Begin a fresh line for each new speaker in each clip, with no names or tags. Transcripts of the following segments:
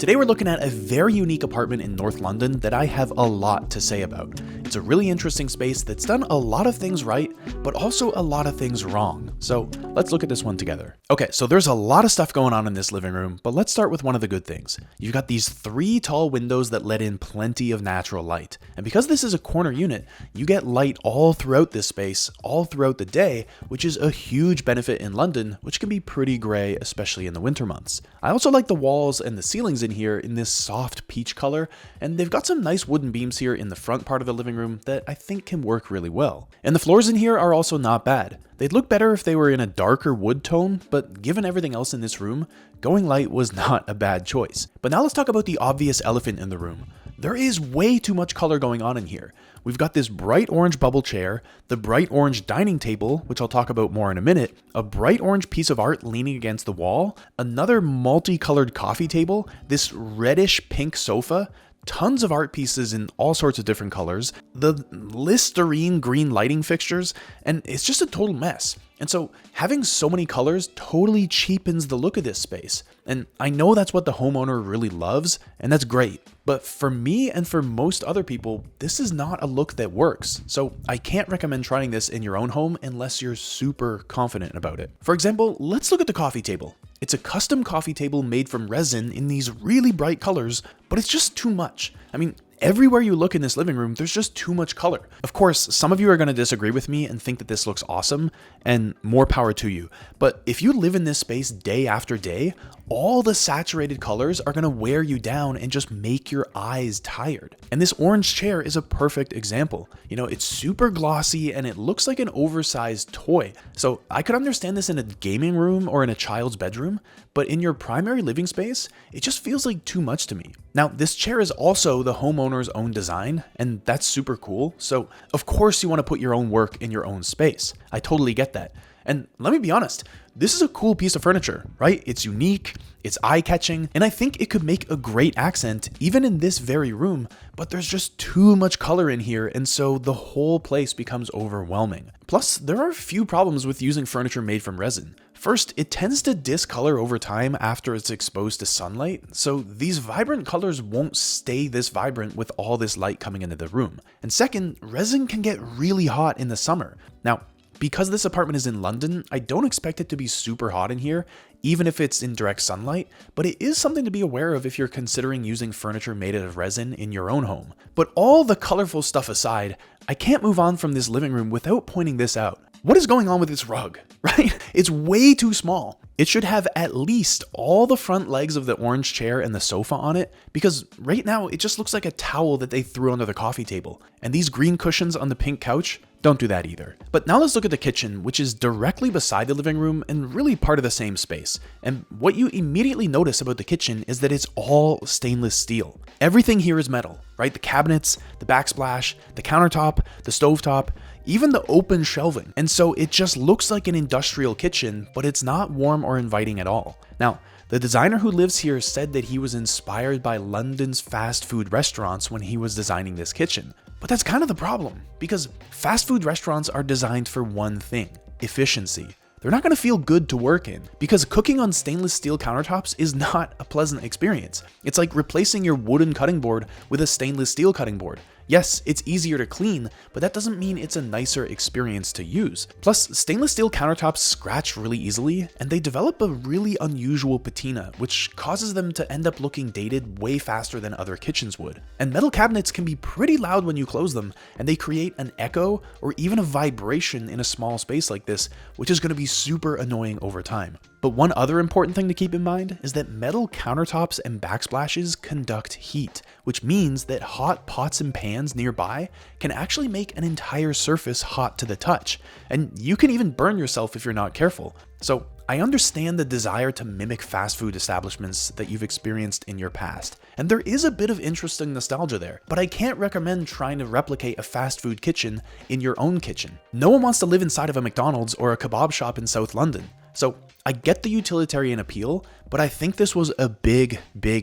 Today we're looking at a very unique apartment in North London that I have a lot to say about. It's a really interesting space that's done a lot of things right, but also a lot of things wrong. So let's look at this one together. Okay, so there's a lot of stuff going on in this living room, but let's start with one of the good things. You've got these 3 tall windows that let in plenty of natural light. And because this is a corner unit, you get light all throughout this space, all throughout the day, which is a huge benefit in London, which can be pretty gray, especially in the winter months. I also like the walls and the ceilings in here in this soft peach color, and they've got some nice wooden beams here in the front part of the living room that I think can work really well. And the floors in here are also not bad. They'd look better if they were in a darker wood tone, but given everything else in this room, going light was not a bad choice. But now let's talk about the obvious elephant in the room. There is way too much color going on in here. We've got this bright orange bubble chair, the bright orange dining table, which I'll talk about more in a minute, a bright orange piece of art leaning against the wall, another multicolored coffee table, this reddish pink sofa, tons of art pieces in all sorts of different colors, the Listerine green lighting fixtures, and it's just a total mess. And so having so many colors totally cheapens the look of this space. And I know that's what the homeowner really loves, and that's great. But for me and for most other people, this is not a look that works. So I can't recommend trying this in your own home unless you're super confident about it. For example, let's look at the coffee table. It's a custom coffee table made from resin in these really bright colors, but it's just too much. I mean, everywhere you look in this living room, there's just too much color. Of course, some of you are going to disagree with me and think that this looks awesome, and more power to you. But if you live in this space day after day, all the saturated colors are going to wear you down and just make your eyes tired. And this orange chair is a perfect example. You know, it's super glossy and it looks like an oversized toy. So I could understand this in a gaming room or in a child's bedroom, but in your primary living space, it just feels like too much to me. Now, this chair is also the homeowner's own design, and that's super cool. So of course you want to put your own work in your own space. I totally get that. And let me be honest, this is a cool piece of furniture, right? It's unique, it's eye-catching, and I think it could make a great accent even in this very room, but there's just too much color in here, and so the whole place becomes overwhelming. Plus, there are a few problems with using furniture made from resin. First, it tends to discolor over time after it's exposed to sunlight, so these vibrant colors won't stay this vibrant with all this light coming into the room. And second, resin can get really hot in the summer. Now, because this apartment is in London, I don't expect it to be super hot in here, even if it's in direct sunlight, but it is something to be aware of if you're considering using furniture made out of resin in your own home. But all the colorful stuff aside, I can't move on from this living room without pointing this out. What is going on with this rug, right? It's way too small. It should have at least all the front legs of the orange chair and the sofa on it, because right now it just looks like a towel that they threw under the coffee table. And these green cushions on the pink couch, don't do that either. But now let's look at the kitchen, which is directly beside the living room and really part of the same space. And what you immediately notice about the kitchen is that it's all stainless steel. Everything here is metal, right? The cabinets, the backsplash, the countertop, the stovetop, even the open shelving. And so it just looks like an industrial kitchen, but it's not warm or inviting at all. Now, the designer who lives here said that he was inspired by London's fast food restaurants when he was designing this kitchen. But that's kind of the problem, because fast food restaurants are designed for one thing: efficiency. They're not going to feel good to work in, because cooking on stainless steel countertops is not a pleasant experience. It's like replacing your wooden cutting board with a stainless steel cutting board. Yes, it's easier to clean, but that doesn't mean it's a nicer experience to use. Plus, stainless steel countertops scratch really easily, and they develop a really unusual patina, which causes them to end up looking dated way faster than other kitchens would. And metal cabinets can be pretty loud when you close them, and they create an echo or even a vibration in a small space like this, which is going to be super annoying over time. But one other important thing to keep in mind is that metal countertops and backsplashes conduct heat, which means that hot pots and pans nearby can actually make an entire surface hot to the touch, and you can even burn yourself if you're not careful. So I understand the desire to mimic fast food establishments that you've experienced in your past, and there is a bit of interesting nostalgia there, but I can't recommend trying to replicate a fast food kitchen in your own kitchen. No one wants to live inside of a McDonald's or a kebab shop in South London. So I get the utilitarian appeal, but I think this was a big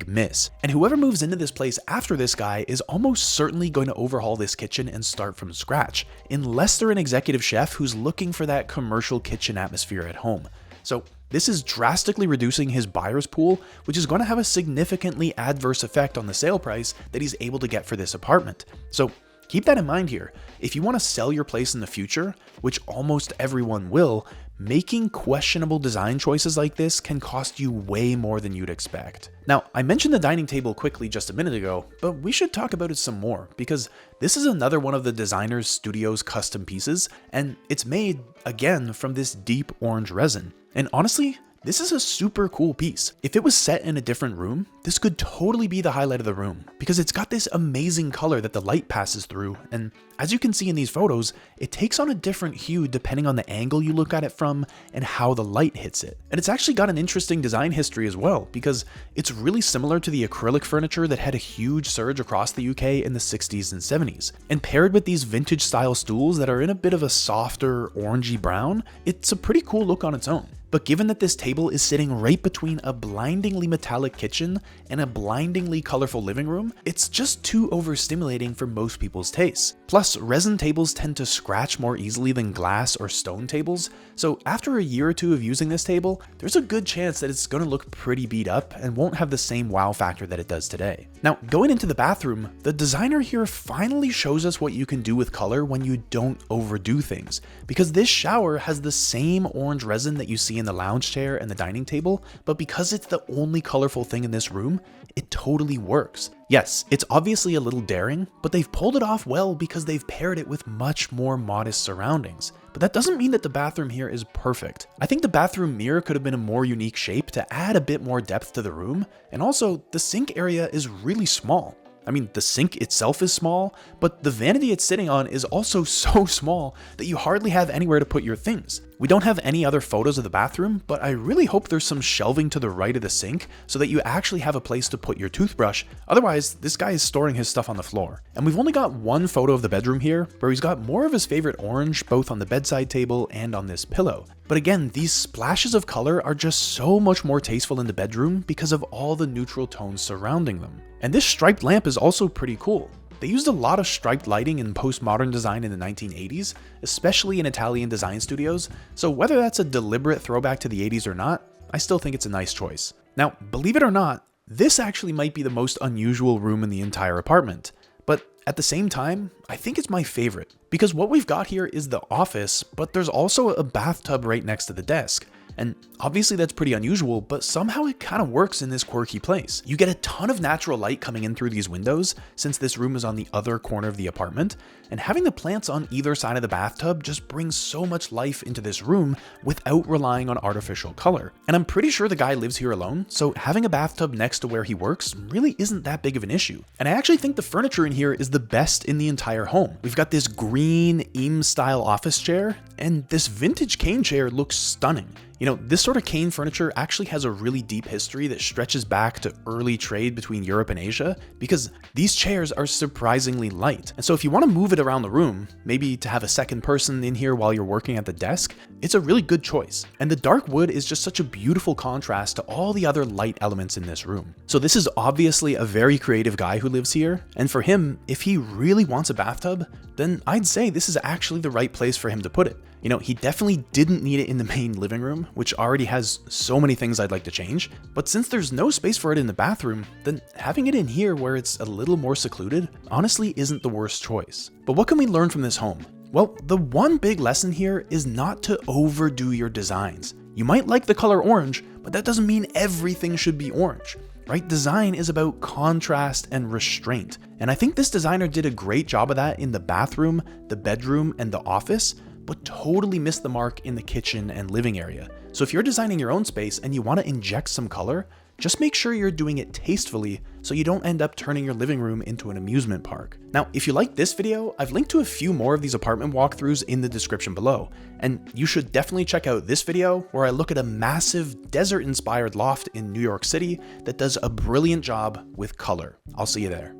miss. And whoever moves into this place after this guy is almost certainly going to overhaul this kitchen and start from scratch, unless they're an executive chef who's looking for that commercial kitchen atmosphere at home. So This is drastically reducing his buyer's pool, which is going to have a significantly adverse effect on the sale price that he's able to get for this apartment. So keep that in mind here. If you want to sell your place in the future, which almost everyone will, making questionable design choices like this can cost you way more than you'd expect. Now, I mentioned the dining table quickly just a minute ago, but we should talk about it some more, because this is another one of the designer's studio's custom pieces, and it's made, again, from this deep orange resin. And honestly, this is a super cool piece. If it was set in a different room, this could totally be the highlight of the room because it's got this amazing color that the light passes through. And as you can see in these photos, it takes on a different hue depending on the angle you look at it from and how the light hits it. And it's actually got an interesting design history as well because it's really similar to the acrylic furniture that had a huge surge across the UK in the 60s and 70s. And paired with these vintage style stools that are in a bit of a softer orangey brown, it's a pretty cool look on its own. But given that this table is sitting right between a blindingly metallic kitchen and a blindingly colorful living room, it's just too overstimulating for most people's tastes. Plus, resin tables tend to scratch more easily than glass or stone tables, so after a year or two of using this table, there's a good chance that it's going to look pretty beat up and won't have the same wow factor that it does today. Now, going into the bathroom, the designer here finally shows us what you can do with color when you don't overdo things, because this shower has the same orange resin that you see in the lounge chair and the dining table, but because it's the only colorful thing in this room, it totally works. Yes, it's obviously a little daring, but they've pulled it off well because they've paired it with much more modest surroundings. But that doesn't mean that the bathroom here is perfect. I think the bathroom mirror could have been a more unique shape to add a bit more depth to the room, and also the sink area is really small. I mean, the sink itself is small, but the vanity it's sitting on is also so small that you hardly have anywhere to put your things. We don't have any other photos of the bathroom, but I really hope there's some shelving to the right of the sink so that you actually have a place to put your toothbrush. Otherwise, this guy is storing his stuff on the floor. And we've only got one photo of the bedroom here, where he's got more of his favorite orange both on the bedside table and on this pillow. But again, these splashes of color are just so much more tasteful in the bedroom because of all the neutral tones surrounding them. And this striped lamp is also pretty cool. They used a lot of striped lighting in postmodern design in the 1980s, especially in Italian design studios, so whether that's a deliberate throwback to the 80s or not, I still think it's a nice choice. Now, believe it or not, this actually might be the most unusual room in the entire apartment, but at the same time, I think it's my favorite, because what we've got here is the office, but there's also a bathtub right next to the desk. And obviously that's pretty unusual, but somehow it kind of works in this quirky place. You get a ton of natural light coming in through these windows, since this room is on the other corner of the apartment, and having the plants on either side of the bathtub just brings so much life into this room without relying on artificial color. And I'm pretty sure the guy lives here alone, so having a bathtub next to where he works really isn't that big of an issue. And I actually think the furniture in here is the best in the entire home. We've got this green Eames style office chair, and this vintage cane chair looks stunning. You know, this sort of cane furniture actually has a really deep history that stretches back to early trade between Europe and Asia, because these chairs are surprisingly light. And so if you want to move it around the room, maybe to have a second person in here while you're working at the desk, it's a really good choice. And the dark wood is just such a beautiful contrast to all the other light elements in this room. So this is obviously a very creative guy who lives here, and for him, if he really wants a bathtub, then I'd say this is actually the right place for him to put it. You know, he definitely didn't need it in the main living room, which already has so many things I'd like to change, but since there's no space for it in the bathroom, then having it in here where it's a little more secluded honestly isn't the worst choice. But what can we learn from this home? Well, the one big lesson here is not to overdo your designs. You might like the color orange, but that doesn't mean everything should be orange. Right? Design is about contrast and restraint. And I think this designer did a great job of that in the bathroom, the bedroom, and the office, but totally missed the mark in the kitchen and living area. So if you're designing your own space and you want to inject some color, just make sure you're doing it tastefully so you don't end up turning your living room into an amusement park. Now, if you liked this video, I've linked to a few more of these apartment walkthroughs in the description below, and you should definitely check out this video where I look at a massive desert-inspired loft in New York City that does a brilliant job with color. I'll see you there.